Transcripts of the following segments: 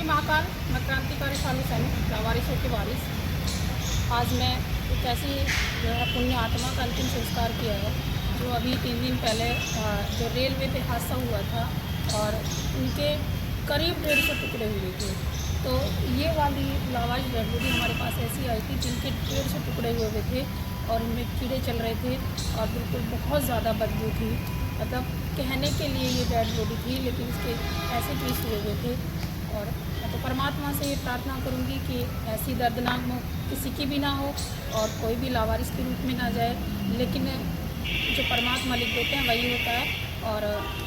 श्री महाकाल। मैं क्रांतिकारी सालू सैनिक, लावारिसों के वारिस। आज मैं एक ऐसी जो है पुण्य आत्मा का अंतिम संस्कार किया है जो अभी 3 दिन पहले जो रेलवे पे हादसा हुआ था और उनके करीब 150 टुकड़े हुए थे। तो ये वाली लावारिस डेड बॉडी हमारे पास ऐसी आई थी जिनके 150 टुकड़े हुए थे और इनमें कीड़े चल रहे थे और बिल्कुल बहुत ज़्यादा बदबू थी। मतलब कहने के लिए ये डेड बॉडी थी, लेकिन इसके ऐसे पीस हुए हुए थे। और मैं तो परमात्मा से ये प्रार्थना करूंगी कि ऐसी दर्दनाक मौत किसी की भी ना हो और कोई भी लावारिस के रूप में ना जाए, लेकिन जो परमात्मा लिख देते हैं वही होता है। और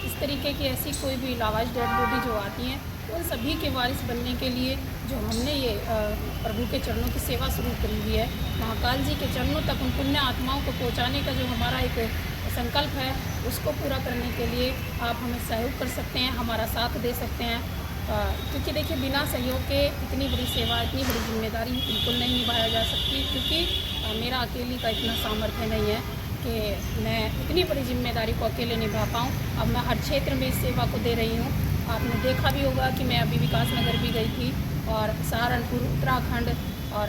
इस तरीके की ऐसी कोई भी लावारिस डेड बॉडी जो आती हैं उन सभी के वारिस बनने के लिए जो हमने ये प्रभु के चरणों की सेवा शुरू करी हुई है, महाकाल जी के चरणों तक उन पुण्य आत्माओं को पहुंचाने का जो हमारा एक संकल्प है, उसको पूरा करने के लिए आप हमें सहयोग कर सकते हैं, हमारा साथ दे सकते हैं। क्योंकि देखिए, बिना सहयोग के इतनी बड़ी सेवा, इतनी बड़ी जिम्मेदारी बिल्कुल नहीं निभाया जा सकती। क्योंकि मेरा अकेली का इतना सामर्थ्य नहीं है कि मैं इतनी बड़ी जिम्मेदारी को अकेले निभा पाऊँ। अब मैं हर क्षेत्र में इस सेवा को दे रही हूँ। आपने देखा भी होगा कि मैं अभी विकास नगर भी गई थी और सहारनपुर, उत्तराखंड और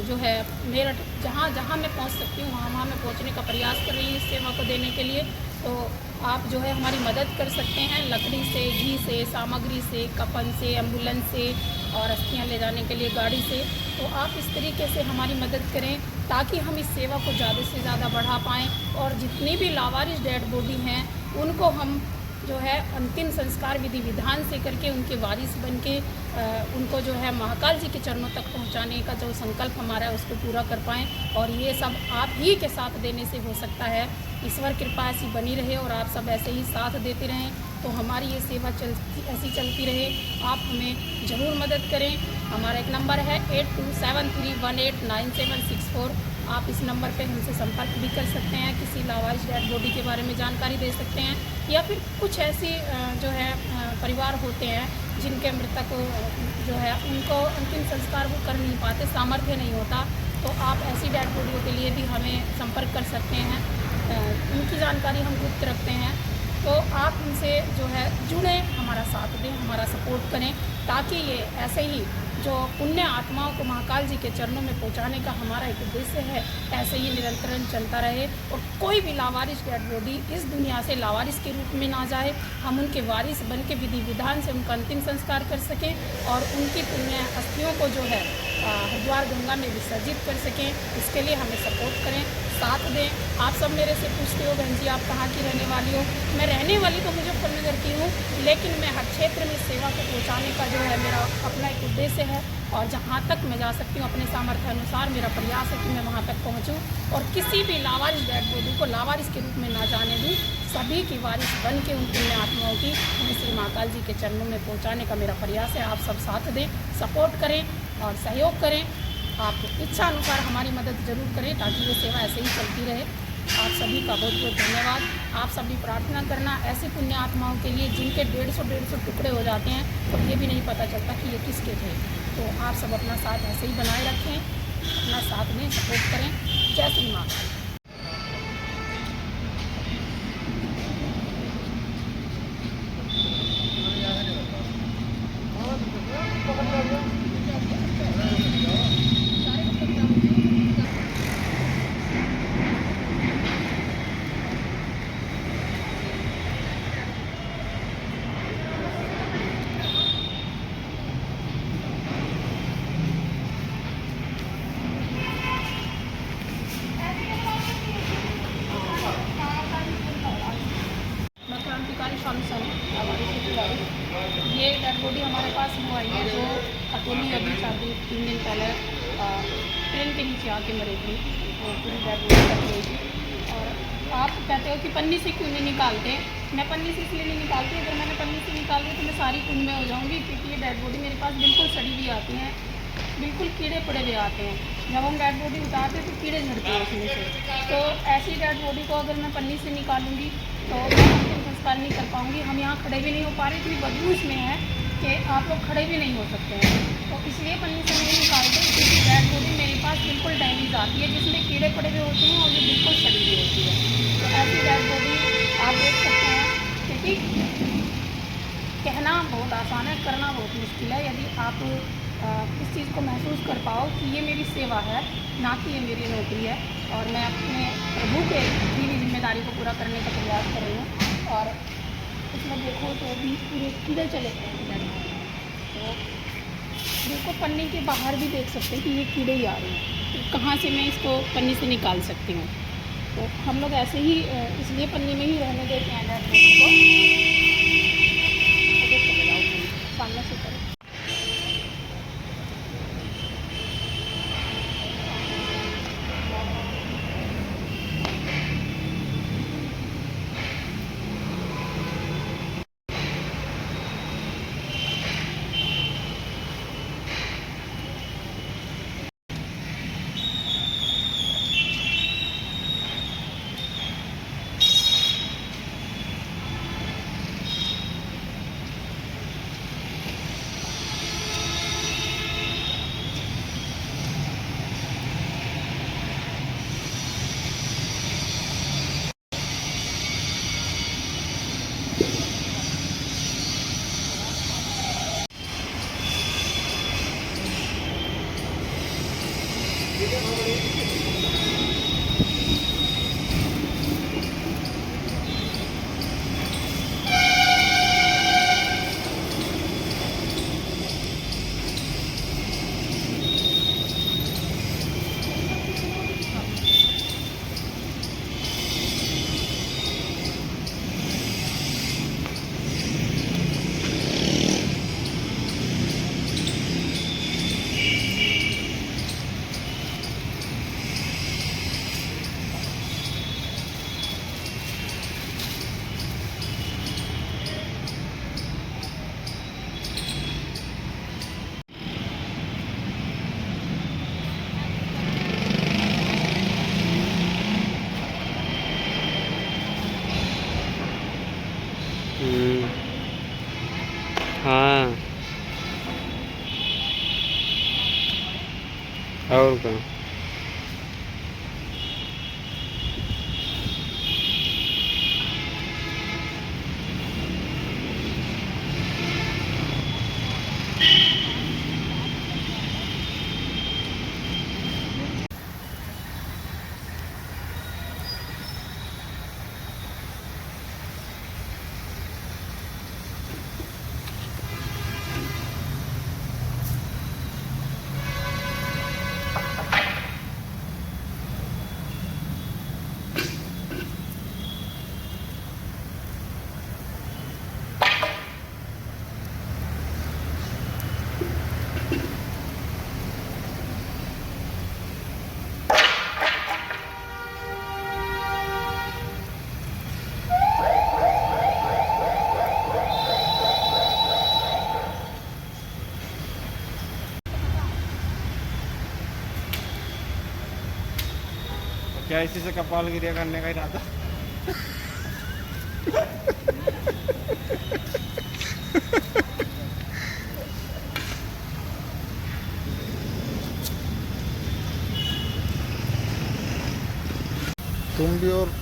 जो है मेरठ, जहाँ जहाँ मैं पहुँच सकती हूँ वहाँ मैं पहुँचने का प्रयास कर रही हूँ इस सेवा को देने के लिए। तो आप जो है हमारी मदद कर सकते हैं, लकड़ी से, घी से, सामग्री से, कफन से, एम्बुलेंस से और अस्थियाँ ले जाने के लिए गाड़ी से। तो आप इस तरीके से हमारी मदद करें ताकि हम इस सेवा को ज़्यादा से ज़्यादा बढ़ा पाएँ और जितनी भी लावारिस डेड बॉडी हैं उनको हम जो है अंतिम संस्कार विधि विधान से करके उनके वारिस बन के उनको जो है महाकाल जी के चरणों तक पहुंचाने का जो संकल्प हमारा है उसको पूरा कर पाएँ। और ये सब आप ही के साथ देने से हो सकता है। ईश्वर कृपा ऐसी बनी रहे और आप सब ऐसे ही साथ देते रहें तो हमारी ये सेवा ऐसी चलती रहे। आप हमें ज़रूर मदद करें। हमारा एक नंबर है 8273189764। आप इस नंबर पे हमसे संपर्क भी कर सकते हैं, किसी लावारिस डेड बॉडी के बारे में जानकारी दे सकते हैं, या फिर कुछ ऐसी जो है परिवार होते हैं जिनके मृतक जो है उनको अंतिम संस्कार वो कर नहीं पाते, सामर्थ्य नहीं होता, तो आप ऐसी डेड बॉडियों के लिए भी हमें संपर्क कर सकते हैं। उनकी जानकारी हम गुप्त रखते हैं। तो आप उनसे जो है जुड़ें, हमारा साथ दें, हमारा सपोर्ट करें ताकि ये ऐसे ही जो पुण्य आत्माओं को महाकाल जी के चरणों में पहुंचाने का हमारा एक उद्देश्य है, ऐसे ही निरंतर चलता रहे और कोई भी लावारिस डेड बॉडी इस दुनिया से लावारिस के रूप में ना जाए। हम उनके वारिस बन के विधि विधान से उनका अंतिम संस्कार कर सकें और उनकी पुण्य अस्थियों को जो है हरिद्वार गंगा में विसर्जित कर सकें। इसके लिए हमें सपोर्ट करें, साथ दें। आप सब मेरे से पूछते हो बहन जी आप कहाँ की रहने वाली हो। मैं रहने वाली तो मुजफ्फरनगर की हूँ, लेकिन मैं हर क्षेत्र में सेवा को पहुँचाने का जो है मेरा अपना एक उद्देश्य है और जहाँ तक मैं जा सकती हूँ अपने सामर्थ्य अनुसार मेरा प्रयास है कि मैं वहाँ तक पहुँचूँ और किसी भी लावारिस डेड बॉडी को लावारिस के रूप में ना जाने दूँ। सभी की वारिस बन के उन पुण्य आत्माओं की हमें श्री महाकाल जी के चरणों में पहुँचाने का मेरा प्रयास है। आप सब साथ दें, सपोर्ट करें और सहयोग करें। आप इच्छा अनुसार हमारी मदद जरूर करें ताकि ये सेवा ऐसे ही चलती रहे। आप सभी का बहुत बहुत धन्यवाद। आप सभी प्रार्थना करना ऐसे पुण्य आत्माओं के लिए जिनके 150 टुकड़े हो जाते हैं तो ये भी नहीं पता चलता कि ये किसके थे। तो आप सब अपना साथ ऐसे ही बनाए रखें, अपना साथ में सपोर्ट करें। जय श्री महाकाल। ये डेड बॉडी हमारे पास वो आई है जो अकेली अभी 3 दिन पहले ट्रेन के नीचे आके मरी थी। वो पूरी डेड बॉडी कट गई थी। और आप कहते हो कि पन्नी से क्यों नहीं निकालते। मैं पन्नी से इसलिए नहीं निकालती, अगर मैंने पन्नी से निकाल दी तो मैं सारी खून में हो जाऊँगी, क्योंकि ये डेड बॉडी मेरे पास बिल्कुल सड़ी हुई आती हैं, बिल्कुल कीड़े पड़े हुए आते हैं। जब हम डेड बॉडी उतारते हैं तो कीड़े झड़ते हैं उसमें से। तो ऐसी डेड बॉडी को अगर मैं पन्नी से निकालूंगी तो मैं अंतिम संस्कार नहीं कर पाऊँगी। हम यहाँ खड़े भी नहीं हो पा रहे, इतनी बदबू इसमें है कि आप लोग खड़े भी नहीं हो सकते हैं। तो इसलिए पन्नी से नहीं निकालते, क्योंकि डेड बॉडी मेरे पास बिल्कुल डैमेज आती है जिसमें कीड़े पड़े हुए होते हैं और ये बिल्कुल सड़ी हुई होती है। तो ऐसी डेड बॉडी आप देख सकते हैं, क्योंकि कहना बहुत आसान है, करना बहुत मुश्किल है। यदि आप इस चीज़ को महसूस कर पाओ कि ये मेरी सेवा है, ना कि ये मेरी नौकरी है, और मैं अपने प्रभु के दी हुई जिम्मेदारी को पूरा करने का प्रयास कर रही हूँ। और इसमें देखो तो अभी पूरे कीड़े चले गए हैं इधर। तो देखो पन्नी के बाहर भी देख सकते हैं कि ये कीड़े ही आ रहे हैं, तो कहाँ से मैं इसको पन्नी से निकाल सकती हूँ। तो हम लोग ऐसे ही इसलिए पन्नी में ही रहने देते हैं को। सामने से करो। हाँ और क्या। क्या इसी से कपाल गिरिया करने का इरादा? तुम भी और